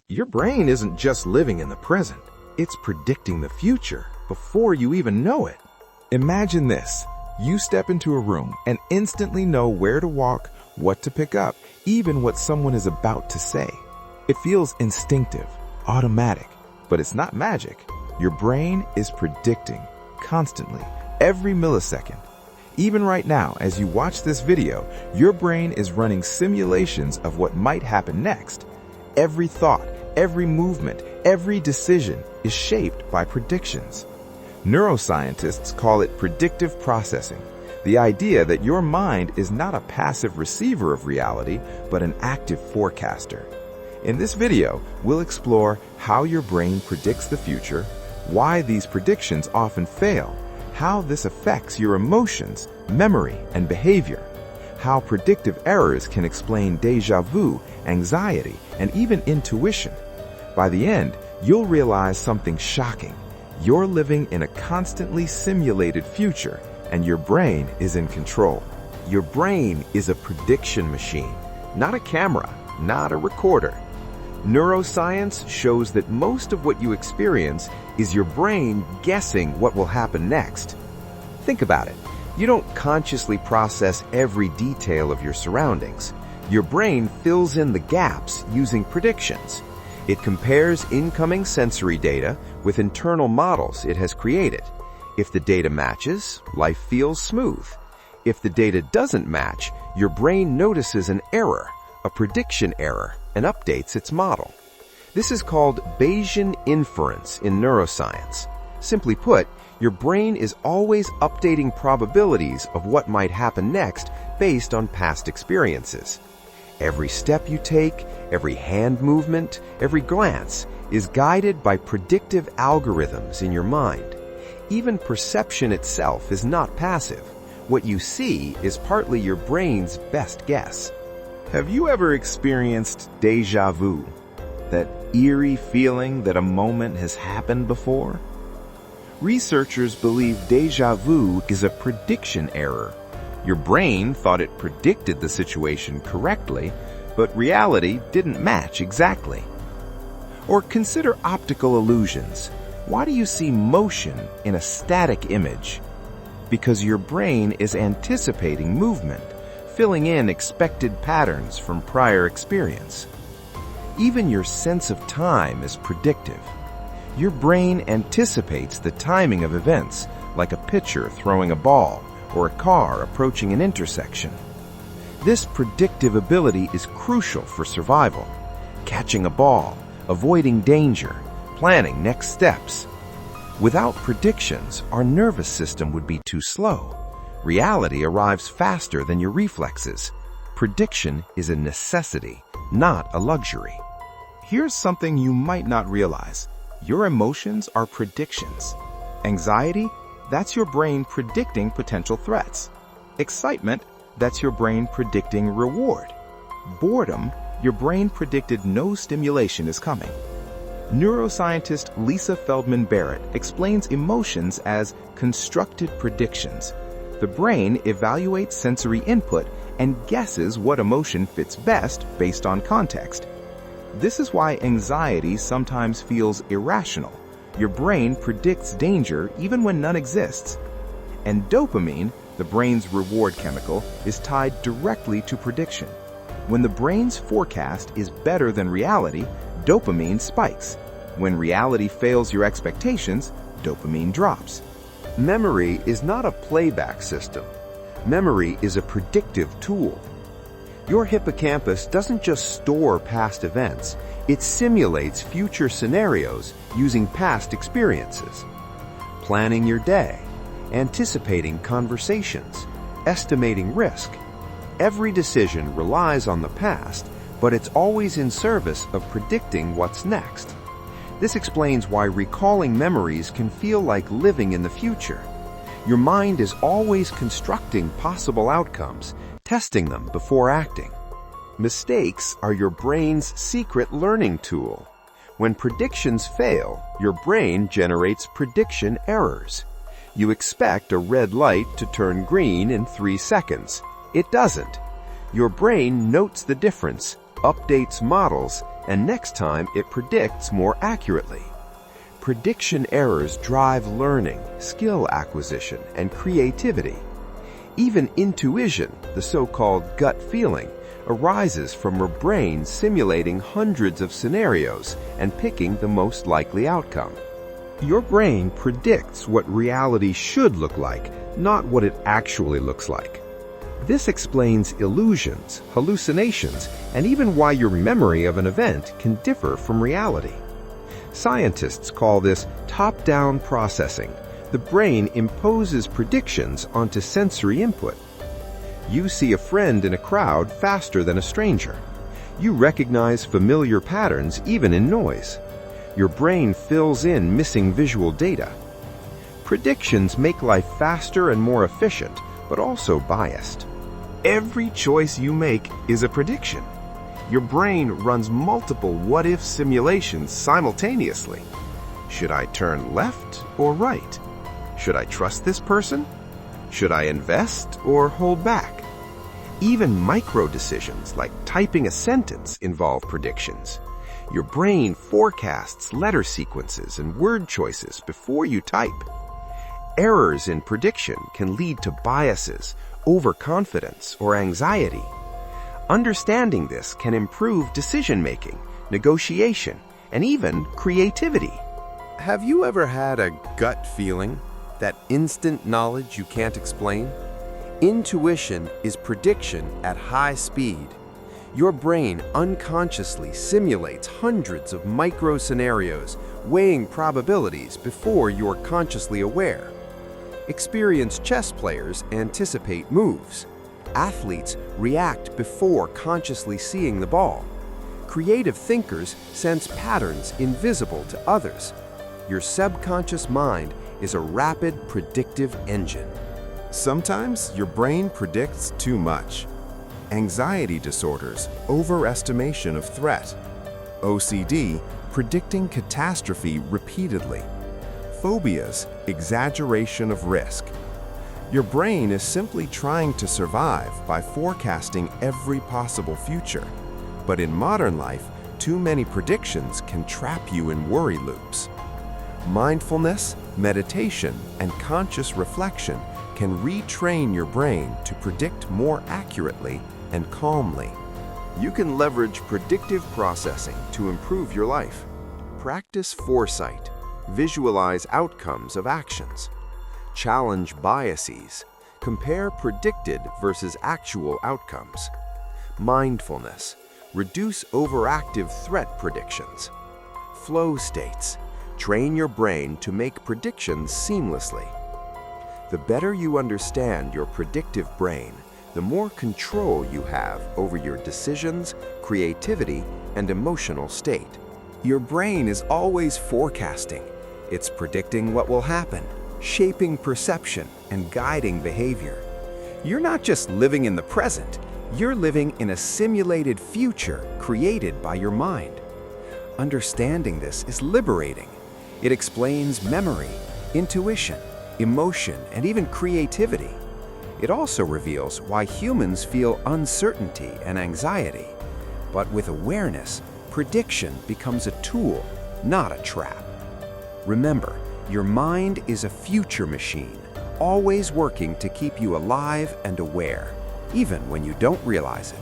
Your brain isn't just living in the present, it's predicting the future before you even know it. Imagine this. You step into a room and instantly know where to walk, what to pick up, even what someone is about to say. It feels instinctive, automatic, but it's not magic. Your brain is predicting constantly, every millisecond. Even right now, as you watch this video, your brain is running simulations of what might happen next. Every thought, every movement, every decision is shaped by predictions. Neuroscientists call it predictive processing, the idea that your mind is not a passive receiver of reality, but an active forecaster. In this video, we'll explore how your brain predicts the future, why these predictions often fail, how this affects your emotions, memory, and behavior, how predictive errors can explain déjà vu, anxiety, and even intuition. By the end, you'll realize something shocking. You're living in a constantly simulated future, and your brain is in control. Your brain is a prediction machine, not a camera, not a recorder. Neuroscience shows that most of what you experience is your brain guessing what will happen next. Think about it. You don't consciously process every detail of your surroundings. Your brain fills in the gaps using predictions. It compares incoming sensory data with internal models it has created. If the data matches, life feels smooth. If the data doesn't match, your brain notices an error, a prediction error, and updates its model. This is called Bayesian inference in neuroscience. Simply put, your brain is always updating probabilities of what might happen next based on past experiences. Every step you take, every hand movement, every glance is guided by predictive algorithms in your mind. Even perception itself is not passive. What you see is partly your brain's best guess. Have you ever experienced déjà vu? That eerie feeling that a moment has happened before? Researchers believe déjà vu is a prediction error. Your brain thought it predicted the situation correctly, but reality didn't match exactly. Or consider optical illusions. Why do you see motion in a static image? Because your brain is anticipating movement, filling in expected patterns from prior experience. Even your sense of time is predictive. Your brain anticipates the timing of events, like a pitcher throwing a ball or a car approaching an intersection. This predictive ability is crucial for survival, catching a ball, avoiding danger, planning next steps. Without predictions, our nervous system would be too slow. Reality arrives faster than your reflexes. Prediction is a necessity, not a luxury. Here's something you might not realize. Your emotions are predictions. Anxiety, that's your brain predicting potential threats. Excitement, that's your brain predicting reward. Boredom, your brain predicted no stimulation is coming. Neuroscientist Lisa Feldman Barrett explains emotions as constructed predictions. The brain evaluates sensory input and guesses what emotion fits best based on context. This is why anxiety sometimes feels irrational. Your brain predicts danger even when none exists. And dopamine, the brain's reward chemical, is tied directly to prediction. When the brain's forecast is better than reality, dopamine spikes. When reality fails your expectations, dopamine drops. Memory is not a playback system. Memory is a predictive tool. Your hippocampus doesn't just store past events, it simulates future scenarios using past experiences. Planning your day, anticipating conversations, estimating risk. Every decision relies on the past, but it's always in service of predicting what's next. This explains why recalling memories can feel like living in the future. Your mind is always constructing possible outcomes, testing them before acting. Mistakes are your brain's secret learning tool. When predictions fail, your brain generates prediction errors. You expect a red light to turn green in 3 seconds. It doesn't. Your brain notes the difference, updates models, and next time it predicts more accurately. Prediction errors drive learning, skill acquisition, and creativity. Even intuition, the so-called gut feeling, arises from your brain simulating hundreds of scenarios and picking the most likely outcome. Your brain predicts what reality should look like, not what it actually looks like. This explains illusions, hallucinations, and even why your memory of an event can differ from reality. Scientists call this top-down processing. The brain imposes predictions onto sensory input. You see a friend in a crowd faster than a stranger. You recognize familiar patterns even in noise. Your brain fills in missing visual data. Predictions make life faster and more efficient, but also biased. Every choice you make is a prediction. Your brain runs multiple what-if simulations simultaneously. Should I turn left or right? Should I trust this person? Should I invest or hold back? Even micro decisions like typing a sentence involve predictions. Your brain forecasts letter sequences and word choices before you type. Errors in prediction can lead to biases, overconfidence, or anxiety. Understanding this can improve decision-making, negotiation, and even creativity. Have you ever had a gut feeling? That instant knowledge you can't explain? Intuition is prediction at high speed. Your brain unconsciously simulates hundreds of micro-scenarios, weighing probabilities before you're consciously aware. Experienced chess players anticipate moves. Athletes react before consciously seeing the ball. Creative thinkers sense patterns invisible to others. Your subconscious mind is a rapid predictive engine. Sometimes your brain predicts too much. Anxiety disorders, overestimation of threat. OCD, predicting catastrophe repeatedly. Phobias, exaggeration of risk. Your brain is simply trying to survive by forecasting every possible future. But in modern life, too many predictions can trap you in worry loops. Mindfulness, meditation, and conscious reflection can retrain your brain to predict more accurately and calmly. You can leverage predictive processing to improve your life. Practice foresight. Visualize outcomes of actions. Challenge biases. Compare predicted versus actual outcomes. Mindfulness. Reduce overactive threat predictions. Flow states. Train your brain to make predictions seamlessly. The better you understand your predictive brain, the more control you have over your decisions, creativity, and emotional state. Your brain is always forecasting. It's predicting what will happen, shaping perception, and guiding behavior. You're not just living in the present, you're living in a simulated future created by your mind. Understanding this is liberating. It explains memory, intuition, emotion, and even creativity. It also reveals why humans feel uncertainty and anxiety. But with awareness, prediction becomes a tool, not a trap. Remember, your mind is a future machine, always working to keep you alive and aware, even when you don't realize it.